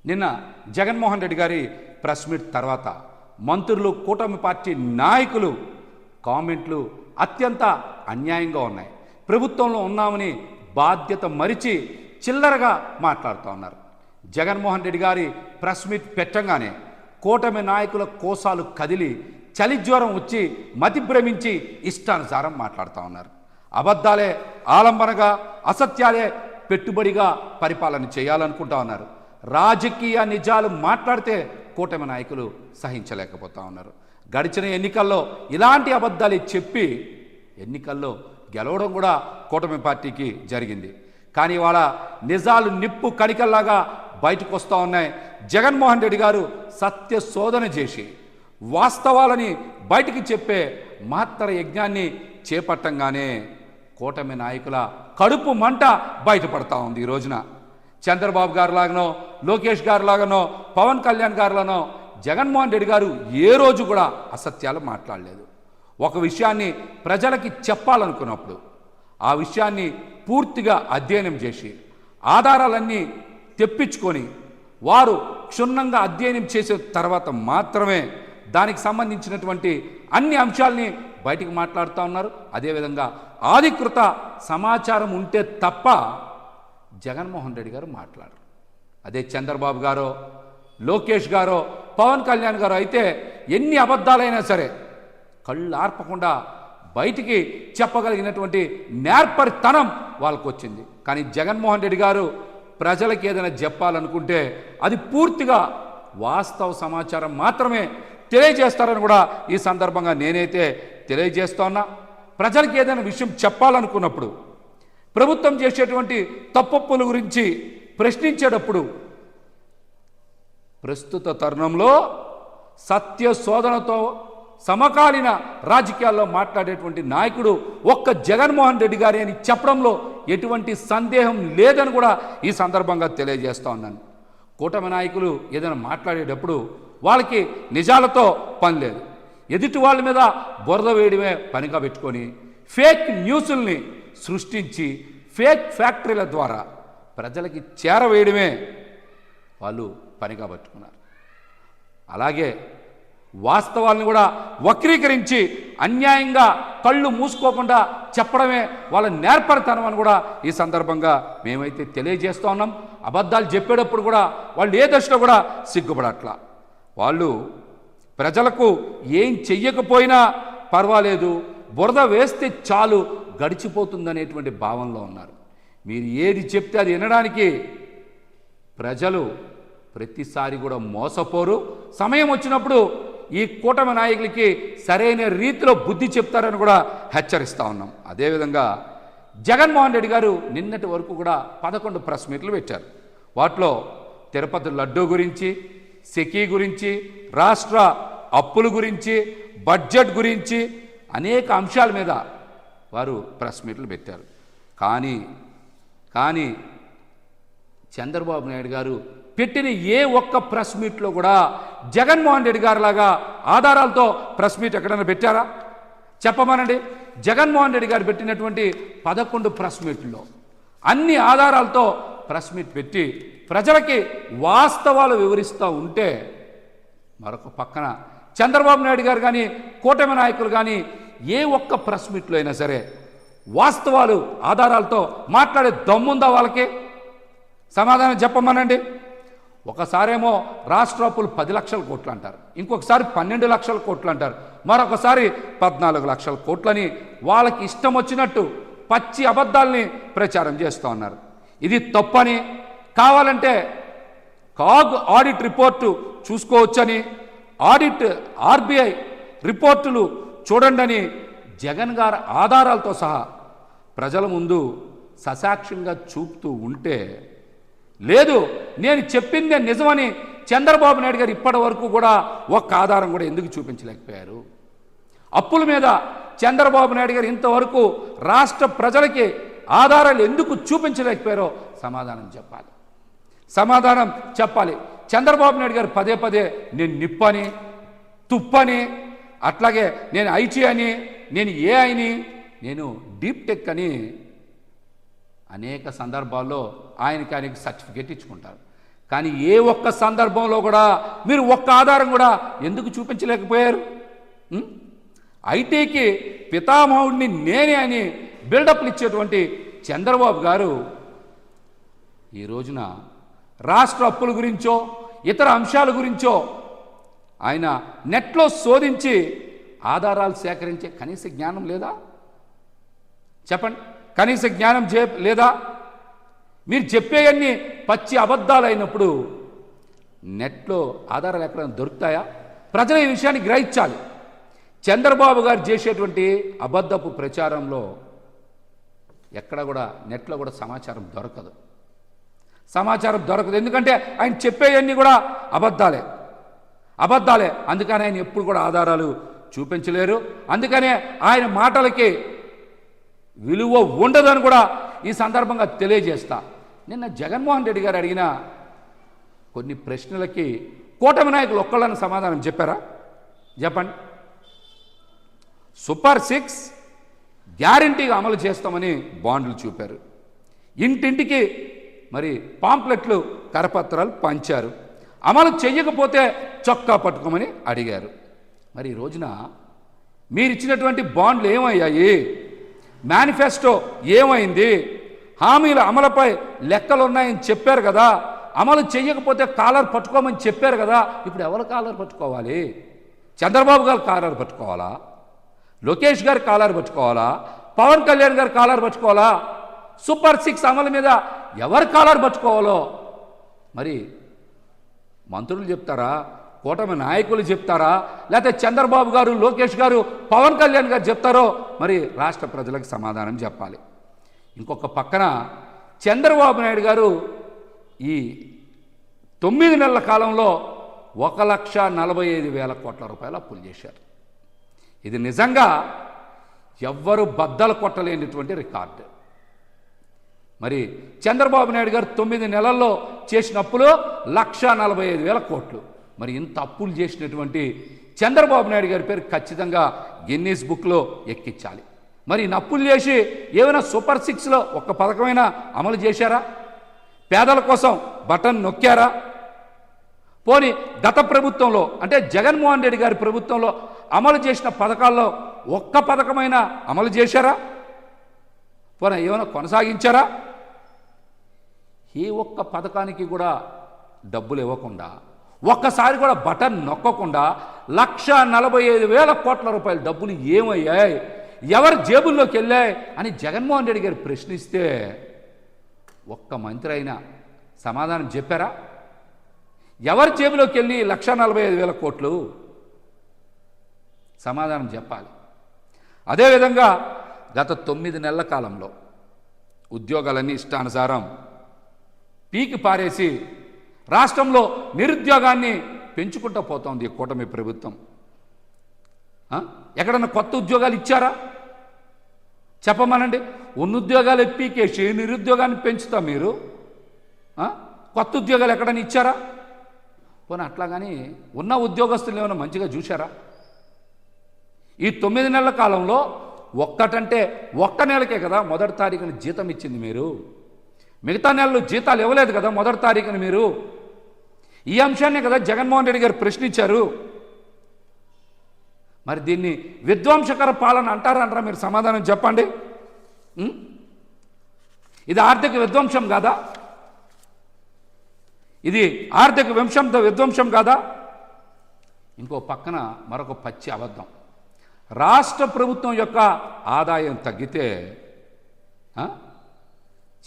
నిన్న జగన్మోహన్ రెడ్డి గారి press meet తర్వాత మంత్రులు, కూటమి పార్టీ నాయకులు కామెంట్లు అత్యంత అన్యాయంగా ఉన్నాయి. ప్రభుత్వంలో ఉన్నామని బాధ్యత మరిచి చిల్లరగా మాట్లాడుతూ ఉన్నారు. జగన్మోహన్ రెడ్డి గారి ప్రెస్ మీట్ పెట్టంగానే కూటమి నాయకుల కోసాలు కదిలి చలిజ్వరం వచ్చి మతి భ్రమించి ఇష్టానుసారం మాట్లాడుతూ ఉన్నారు. అబద్ధాలే ఆలంబనగా, అసత్యాలే పెట్టుబడిగా పరిపాలన చేయాలనుకుంటా ఉన్నారు. రాజకీయ నిజాలు మాట్లాడితే కూటమి నాయకులు సహించలేకపోతా ఉన్నారు. గడిచిన ఎన్నికల్లో ఇలాంటి అబద్ధాలు చెప్పి ఎన్నికల్లో గెలవడం కూడా కూటమి పార్టీకి జరిగింది. కానీ వాళ్ళ నిజాలు నిప్పు కణికల్లాగా బయటకు వస్తూ ఉన్నాయి. జగన్మోహన్ రెడ్డి గారు సత్య శోధన చేసి వాస్తవాలని బయటికి చెప్పే మహత్తర యజ్ఞాన్ని చేపట్టంగానే కూటమి నాయకుల కడుపు మంట బయటపడతా ఉంది. ఈ రోజున చంద్రబాబు గారు లాగానో, లోకేష్ గారు లాగానో, పవన్ కళ్యాణ్ గారులానో జగన్మోహన్ రెడ్డి గారు ఏ రోజు కూడా అసత్యాలు మాట్లాడలేదు. ఒక విషయాన్ని ప్రజలకి చెప్పాలనుకున్నప్పుడు ఆ విషయాన్ని పూర్తిగా అధ్యయనం చేసి ఆధారాలన్నీ తెప్పించుకొని వారు క్షుణ్ణంగా అధ్యయనం చేసే తర్వాత మాత్రమే దానికి సంబంధించినటువంటి అన్ని అంశాలని బయటికి మాట్లాడుతూ ఉన్నారు. అదేవిధంగా అధికృత సమాచారం ఉంటే తప్ప జగన్మోహన్ రెడ్డి గారు మాట్లాడరు. అదే చంద్రబాబు గారో, లోకేష్ గారో, పవన్ కళ్యాణ్ గారో అయితే ఎన్ని అబద్ధాలైనా సరే కళ్ళు ఆర్పకుండా బయటికి చెప్పగలిగినటువంటి నేర్పరితనం వాళ్ళకు వచ్చింది. కానీ జగన్మోహన్ రెడ్డి గారు ప్రజలకు ఏదైనా చెప్పాలనుకుంటే అది పూర్తిగా వాస్తవ సమాచారం మాత్రమే తెలియజేస్తారని కూడా ఈ సందర్భంగా నేనైతే తెలియజేస్తున్నా. ప్రజలకు ఏదైనా విషయం చెప్పాలనుకున్నప్పుడు ప్రభుత్వం చేసేటువంటి తప్పొప్పుల గురించి ప్రశ్నించేటప్పుడు ప్రస్తుత తరుణంలో సత్య శోధనతో సమకాలీన రాజకీయాల్లో మాట్లాడేటువంటి నాయకుడు ఒక్క జగన్మోహన్ రెడ్డి గారి అని చెప్పడంలో ఎటువంటి సందేహం లేదని కూడా ఈ సందర్భంగా తెలియజేస్తూ ఉన్నాను. కూటమి నాయకులు ఏదైనా మాట్లాడేటప్పుడు వాళ్ళకి నిజాలతో పని లేదు. ఎదుటి వాళ్ళ మీద బురద వేయడమే పనిగా పెట్టుకొని ఫేక్ న్యూస్ల్ని సృష్టించి ఫేక్ ఫ్యాక్టరీల ద్వారా ప్రజలకి చేరవేయడమే వాళ్ళు పనిగా పట్టుకున్నారు. అలాగే వాస్తవాలను కూడా వక్రీకరించి అన్యాయంగా కళ్ళు మూసుకోకుండా చెప్పడమే వాళ్ళ నేర్పరితనం అని కూడా ఈ సందర్భంగా మేమైతే తెలియజేస్తూ ఉన్నాం. అబద్ధాలు చెప్పేటప్పుడు కూడా వాళ్ళు ఏ దశలో కూడా సిగ్గుపడట్లా. వాళ్ళు ప్రజలకు ఏం చెయ్యకపోయినా పర్వాలేదు, బురద వేస్తే చాలు, గడిచిపోతుందనేటువంటి భావనలో ఉన్నారు. మీరు ఏది చెప్తే అది వినడానికి ప్రజలు ప్రతిసారి కూడా మోసపోరు. సమయం వచ్చినప్పుడు ఈ కూటమి నాయకులకి సరైన రీతిలో బుద్ధి చెప్తారని కూడా హెచ్చరిస్తూ ఉన్నాం. అదేవిధంగా జగన్మోహన్ రెడ్డి గారు నిన్నటి వరకు కూడా 11 ప్రెస్ మీట్లు పెట్టారు. వాటిలో తిరుపతి లడ్డూ గురించి, సెకీ గురించి, రాష్ట్ర అప్పుల గురించి, బడ్జెట్ గురించి అనేక అంశాల మీద వారు ప్రెస్ మీట్లు పెట్టారు. కానీ చంద్రబాబు నాయుడు గారు పెట్టిన ఏ ఒక్క ప్రెస్ మీట్లో కూడా జగన్మోహన్ రెడ్డి గారు లాగా ఆధారాలతో ప్రెస్ మీట్ ఎక్కడైనా పెట్టారా? చెప్పమనండి. జగన్మోహన్ రెడ్డి గారు పెట్టినటువంటి 11 ప్రెస్ మీట్లో అన్ని ఆధారాలతో ప్రెస్ మీట్ పెట్టి ప్రజలకి వాస్తవాలు వివరిస్తూ ఉంటే మరొక పక్కన చంద్రబాబు నాయుడు గారు కానీ కూటమి నాయకులు కానీ ఏ ఒక్క ప్రెస్ మీట్లో అయినా సరే వాస్తవాలు ఆధారాలతో మాట్లాడే దమ్ముందా వాళ్ళకి? సమాధానం చెప్పమనండి. ఒకసారేమో రాష్ట్ర అప్పులు 10 లక్షల కోట్లు అంటారు, ఇంకొకసారి 12 లక్షల కోట్లు అంటారు, మరొకసారి 14 లక్షల కోట్లని వాళ్ళకి ఇష్టం వచ్చినట్టు పచ్చి అబద్ధాలని ప్రచారం చేస్తూ ఉన్నారు. ఇది తప్పని, కావాలంటే కాగ్ ఆడిట్ రిపోర్టు చూసుకోవచ్చని, ఆర్బీఐ రిపోర్టులు చూడండి అని జగన్ గారు ఆధారాలతో సహా ప్రజల ముందు ససాక్ష్యంగా చూపుతూ ఉంటే, లేదు నేను చెప్పిందే నిజమని చంద్రబాబు నాయుడు గారు ఇప్పటి వరకు కూడా ఒక్క ఆధారం కూడా ఎందుకు చూపించలేకపోయారు? అప్పుల మీద చంద్రబాబు నాయుడు గారు ఇంతవరకు రాష్ట్ర ప్రజలకి ఆధారాలు ఎందుకు చూపించలేకపోయారో సమాధానం చెప్పాలి. చంద్రబాబు నాయుడు గారు పదే పదే నేను నిప్పని, తుప్పని, అట్లాగే నేను ఐటీ అని, నేను ఏఐని, నేను డీప్ టెక్ అని అనేక సందర్భాల్లో ఆయనకి సర్టిఫికేట్ ఇచ్చుకుంటారు. కానీ ఏ ఒక్క సందర్భంలో కూడా మీరు ఒక్క ఆధారం కూడా ఎందుకు చూపించలేకపోయారు? ఐటీకి పితామహుడిని నేనే అని బిల్డప్లు ఇచ్చేటువంటి చంద్రబాబు గారు ఈ రోజున రాష్ట్ర అప్పుల గురించో ఇతర అంశాల గురించో ఆయన నెట్లో శోధించి ఆధారాలు సేకరించే కనీస జ్ఞానం లేదా? చెప్పండి, కనీస జ్ఞానం లేదా? మీరు చెప్పేవన్నీ పచ్చి అబద్ధాలు అయినప్పుడు నెట్లో ఆధారాలు ఎక్కడైనా దొరుకుతాయా? ప్రజలు ఈ విషయాన్ని గ్రహించాలి. చంద్రబాబు గారు చేసేటువంటి అబద్ధపు ప్రచారంలో ఎక్కడ కూడా నెట్లో కూడా సమాచారం దొరకదు. ఎందుకంటే ఆయన చెప్పేవన్నీ కూడా అబద్ధాలే. అందుకని ఆయన ఎప్పుడు కూడా ఆధారాలు చూపించలేరు. అందుకనే ఆయన మాటలకి విలువ ఉండదని కూడా ఈ సందర్భంగా తెలియజేస్తా. నిన్న జగన్మోహన్ రెడ్డి గారు అడిగిన కొన్ని ప్రశ్నలకి కూటమి నాయకులు ఒక్కళ్ళని సమాధానం చెప్పారా? చెప్పండి. సూపర్ 6 గ్యారంటీగా అమలు చేస్తామని బాండ్లు చూపారు. ఇంటింటికి మరి పాంప్లెట్లు కరపత్రాలు పంచారు. అమలు చెయ్యకపోతే చొక్కా పట్టుకోమని అడిగారు. మరి ఈ రోజున మీరు ఇచ్చినటువంటి బాండ్లు ఏమయ్యాయి? మేనిఫెస్టో ఏమైంది? హామీల అమలుపై లెక్కలు ఉన్నాయని చెప్పారు కదా, అమలు చెయ్యకపోతే కాలర్ పట్టుకోమని చెప్పారు కదా. ఇప్పుడు ఎవరు కాలర్ పట్టుకోవాలి? చంద్రబాబు గారు కాలర్ పట్టుకోవాలా? లోకేష్ గారు కాలర్ పట్టుకోవాలా? పవన్ కళ్యాణ్ గారు కాలర్ పట్టుకోవాలా? సూపర్ 6 అమలు మీద ఎవరు కాలర్ పట్టుకోవాలో మరి మంత్రులు చెప్తారా? కూటమి నాయకులు చెప్తారా? లేకపోతే చంద్రబాబు గారు, లోకేష్ గారు, పవన్ కళ్యాణ్ గారు చెప్తారో మరి రాష్ట్ర ప్రజలకు సమాధానం చెప్పాలి. ఇంకొక పక్కన చంద్రబాబు నాయుడు గారు ఈ 9 నెలల కాలంలో 1,45,000 కోట్ల రూపాయలు అప్పులు చేశారు. ఇది నిజంగా ఎవ్వరు బద్దలు కొట్టలేనటువంటి రికార్డు. మరి చంద్రబాబు నాయుడు గారు 9 నెలల్లో చేసిన అప్పులు 1,45,000 కోట్లు. మరి ఇంత అప్పులు చేసినటువంటి చంద్రబాబు నాయుడు గారి పేరు ఖచ్చితంగా గిన్నీస్ బుక్లో ఎక్కించాలి. మరి ఇన్ని అప్పులు చేసి ఏమైనా సూపర్ 6లో ఒక్క పథకమైనా అమలు చేశారా? పేదల కోసం బటన్ నొక్కారా? పోనీ గత ప్రభుత్వంలో అంటే జగన్మోహన్ రెడ్డి గారి ప్రభుత్వంలో అమలు చేసిన పథకాల్లో ఒక్క పథకమైనా అమలు చేశారా? పోనీ ఏమైనా కొనసాగించారా? ఏ ఒక్క పథకానికి కూడా డబ్బులు ఇవ్వకుండా, ఒక్కసారి కూడా బటన్ నొక్కకుండా 1,45,000 కోట్ల రూపాయల డబ్బులు ఏమయ్యాయి, ఎవరి జేబుల్లోకి వెళ్ళాయి అని జగన్మోహన్ రెడ్డి గారు ప్రశ్నిస్తే ఒక్క మంత్రి అయినా సమాధానం చెప్పారా? ఎవరి జేబులోకి వెళ్ళి 1,45,000 కోట్లు? సమాధానం చెప్పాలి. అదేవిధంగా గత 9 నెలల కాలంలో ఉద్యోగాలన్నీ ఇష్టానుసారం పీకి పారేసి రాష్ట్రంలో నిరుద్యోగాన్ని పెంచుకుంటూ పోతోంది కూటమి ప్రభుత్వం. ఎక్కడన్నా కొత్త ఉద్యోగాలు ఇచ్చారా? చెప్పమనండి. ఉన్న ఉద్యోగాలు పీకేసి నిరుద్యోగాన్ని పెంచుతా మీరు కొత్త ఉద్యోగాలు ఎక్కడన్నా ఇచ్చారా? పోనీ అట్లాగని ఉన్న ఉద్యోగస్తులు ఏమైనా మంచిగా చూశారా? ఈ 9 నెలల కాలంలో ఒక్కటంటే ఒక్క నెలకే కదా మొదటి తారీఖున జీతం ఇచ్చింది మీరు. మిగతా నెలలు జీతాలు ఇవ్వలేదు కదా మొదటి తారీఖున మీరు. ఈ అంశాన్ని కదా జగన్మోహన్ రెడ్డి గారు ప్రశ్నించారు. మరి దీన్ని విధ్వంసకర పాలన అంటారా? మీరు సమాధానం చెప్పండి. ఇది ఆర్థిక విధ్వంసం కాదా? ఇది ఆర్థిక విధ్వంసం కాదా? ఇంకో పక్కన మరొక పచ్చి అబద్ధం. రాష్ట్ర ప్రభుత్వం యొక్క ఆదాయం తగ్గితే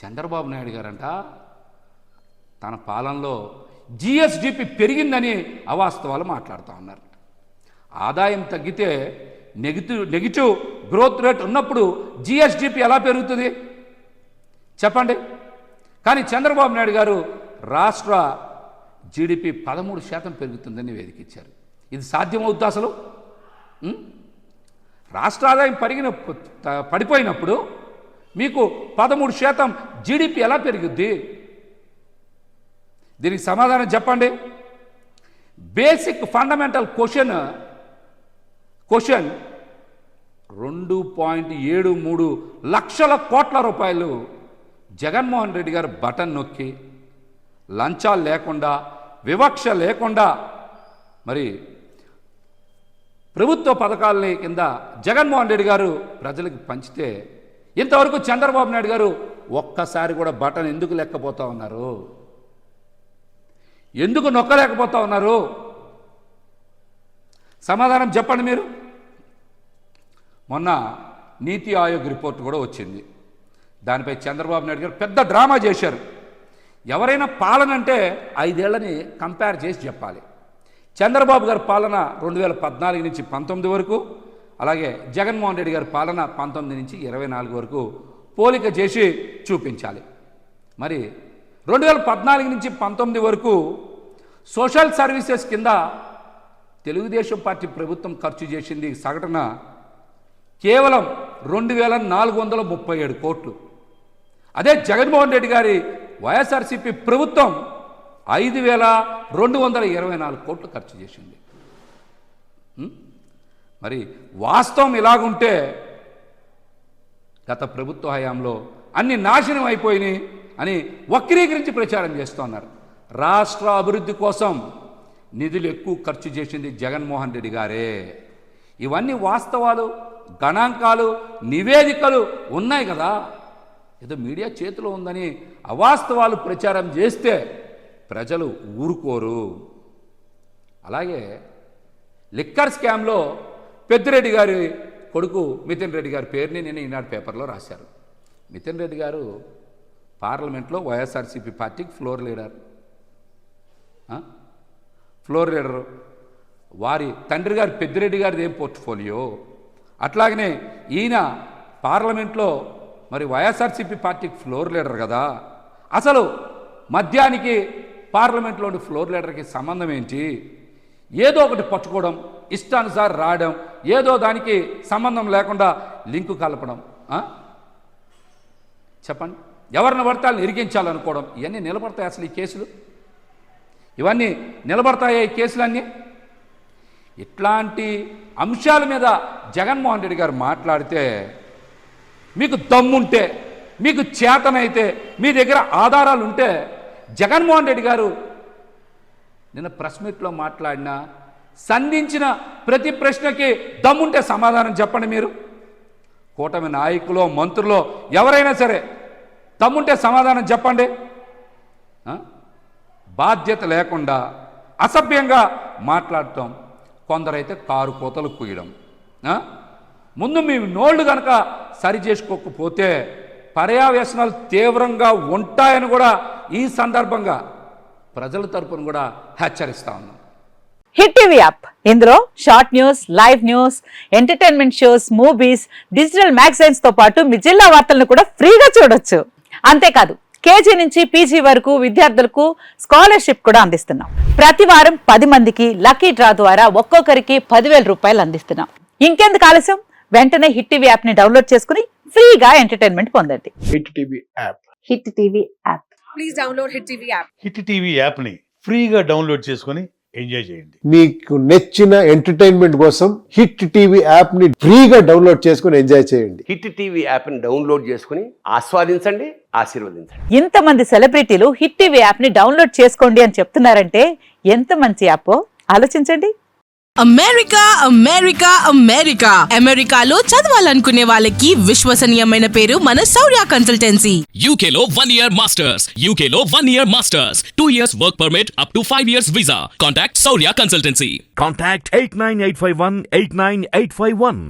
చంద్రబాబు నాయుడు గారంట తన పాలనలో జిఎస్డిపి పెరిగిందని అవాస్తవాలు మాట్లాడుతూ ఉన్నారు. ఆదాయం తగ్గితే నెగిటివ్ గ్రోత్ రేట్ ఉన్నప్పుడు జిఎస్డిపి ఎలా పెరుగుతుంది చెప్పండి? కానీ చంద్రబాబు నాయుడు గారు రాష్ట్ర జీడిపి 13% పెరుగుతుందని వేదికిచ్చారు. ఇది సాధ్యమవుతుంది అసలు? రాష్ట్ర ఆదాయం పడిపోయినప్పుడు మీకు 13% జీడిపి ఎలా పెరుగుద్ది? దీనికి సమాధానం చెప్పండి. బేసిక్ ఫండమెంటల్ క్వశ్చన్ 2.73 లక్షల కోట్ల రూపాయలు జగన్మోహన్ రెడ్డి గారు బటన్ నొక్కి లంచాలు లేకుండా, వివక్ష లేకుండా మరి ప్రభుత్వ పథకాలని కింద జగన్మోహన్ రెడ్డి గారు ప్రజలకు పంచితే ఇంతవరకు చంద్రబాబు నాయుడు గారు ఒక్కసారి కూడా బటన్ ఎందుకు లేకపోతా ఉన్నారు? ఎందుకు నొక్కలేకపోతా ఉన్నారు? సమాధానం చెప్పండి మీరు. మొన్న నీతి ఆయోగ్ రిపోర్ట్ కూడా వచ్చింది. దానిపై చంద్రబాబు నాయుడు గారు పెద్ద డ్రామా చేశారు. ఎవరైనా పాలన అంటే 5 ఏళ్లని కంపేర్ చేసి చెప్పాలి. చంద్రబాబు గారి పాలన 2014 నుంచి 19 వరకు, అలాగే జగన్మోహన్ రెడ్డి గారి పాలన 19 నుంచి 24 వరకు పోలిక చేసి చూపించాలి. మరి 2014 నుంచి 19 వరకు సోషల్ సర్వీసెస్ కింద తెలుగుదేశం పార్టీ ప్రభుత్వం ఖర్చు చేసింది సగటున కేవలం 2437 కోట్లు. అదే జగన్మోహన్ రెడ్డి గారి వైఎస్ఆర్సీపీ ప్రభుత్వం 5224 కోట్లు ఖర్చు చేసింది. మరి వాస్తవం ఇలాగుంటే గత ప్రభుత్వ హయాంలో అన్ని నాశనం అయిపోయినాయి అని వక్రీకరించి ప్రచారం చేస్తున్నారు. రాష్ట్ర అభివృద్ధి కోసం నిధులు ఎక్కువ ఖర్చు చేసింది జగన్మోహన్ రెడ్డి గారే. ఇవన్నీ వాస్తవాలు, గణాంకాలు, నివేదికలు ఉన్నాయి కదా. ఏదో మీడియా చేతిలో ఉందని అవాస్తవాలు ప్రచారం చేస్తే ప్రజలు ఊరుకోరు. అలాగే లిక్కర్ స్కామ్లో పెద్దిరెడ్డి గారి కొడుకు మితిన్ రెడ్డి గారి పేరుని నేను ఈనాడు పేపర్లో రాశారు. మితిన్ రెడ్డి గారు పార్లమెంట్లో వైఎస్ఆర్సీపీ పార్టీకి ఫ్లోర్ లీడర్. వారి తండ్రి గారు పెద్దిరెడ్డి గారిది ఏం పోర్ట్ఫోలియో, అట్లాగనే ఈయన పార్లమెంట్లో మరి వైఎస్ఆర్సీపీ పార్టీకి ఫ్లోర్ లీడర్ కదా. అసలు మద్యానికి పార్లమెంట్లోని ఫ్లోర్ లీడర్కి సంబంధం ఏంటి? ఏదో ఒకటి పట్టుకోవడం, ఇష్టానుసారి రాయడం, ఏదో దానికి సంబంధం లేకుండా లింకు కలపడం. చెప్పండి, ఎవరిని పడితే వాళ్ళని ఇరికించాలనుకోవడం, ఇవన్నీ నిలబడతాయి? అసలు ఈ కేసులు ఇవన్నీ నిలబడతాయా? ఈ కేసులన్నీ ఇట్లాంటి అంశాల మీద జగన్మోహన్ రెడ్డి గారు మాట్లాడితే మీకు దమ్ముంటే, మీకు చేతనైతే, మీ దగ్గర ఆధారాలు ఉంటే జగన్మోహన్ రెడ్డి గారు నిన్న ప్రెస్ మీట్లో మాట్లాడిన, సంధించిన ప్రతి ప్రశ్నకి దమ్ముంటే సమాధానం చెప్పండి మీరు. కూటమి నాయకులు, మంత్రులు ఎవరైనా సరే దమ్ముంటే సమాధానం చెప్పండి. బాధ్యత లేకుండా అసభ్యంగా మాట్లాడటం, కొందరైతే కారు కోతలు కూయడం. ముందు మీ నోళ్ళు కనుక సరి చేసుకోకపోతే పర్యావసనాలు తీవ్రంగా ఉంటాయని కూడా ఈ సందర్భంగా ప్రజల తరపున కూడా హెచ్చరిస్తా ఉన్నాం. హిట్ టీవీ యాప్, ఇందులో short news, live news, entertainment shows, movies, digital magazines తో పాటు మీ జిల్లా వార్తలను కూడా ఫ్రీగా చూడొచ్చు. అంతేకాదు కేజీ నుంచి పీజీ వరకు విద్యార్థులకు స్కాలర్షిప్ కూడా అందిస్తున్నాం. ప్రతి వారం 10 మందికి లక్కీ డ్రా ద్వారా ఒక్కొక్కరికి 10,000 రూపాయలు అందిస్తున్నాం. ఇంకెందుకు ఆలస్యం, వెంటనే హిట్ టీవీ యాప్ ని డౌన్లోడ్ చేసుకుని ఫ్రీగా ఎంటర్టైన్మెంట్ పొందండి. Hit TV app. Hit TV app. Please download hit TV app. Hit TV app ని ఫ్రీగా డౌన్లోడ్ చేసుకొని ఎంజాయ్ చేయండి. మీకు నచ్చిన ఎంటర్టైన్మెంట్ కోసం హిట్ టీవీ యాప్ ని ఫ్రీగా డౌన్లోడ్ చేసుకొని ఎంజాయ్ చేయండి. హిట్ టీవీ యాప్ ని డౌన్లోడ్ చేసుకుని ఆస్వాదించండి, ఆశీర్వదించండి. ఇంతమంది సెలబ్రిటీలు హిట్ టీవీ యాప్ ని డౌన్లోడ్ చేసుకోండి అని చెప్తున్నారంటే ఎంత మంచి యాప్ ఆలోచించండి. అమెరికా అమెరికా అమెరికా అమెరికాలో చదవాలనుకునే వాళ్ళకి విశ్వసనీయమైన పేరు మన శౌర్య కన్సల్టెన్సీ. UK లో 1 year masters. UK లో 1 year masters. 2 years work permit up to 5 years visa. Contact Saurya Consultancy. Contact 89851 89851.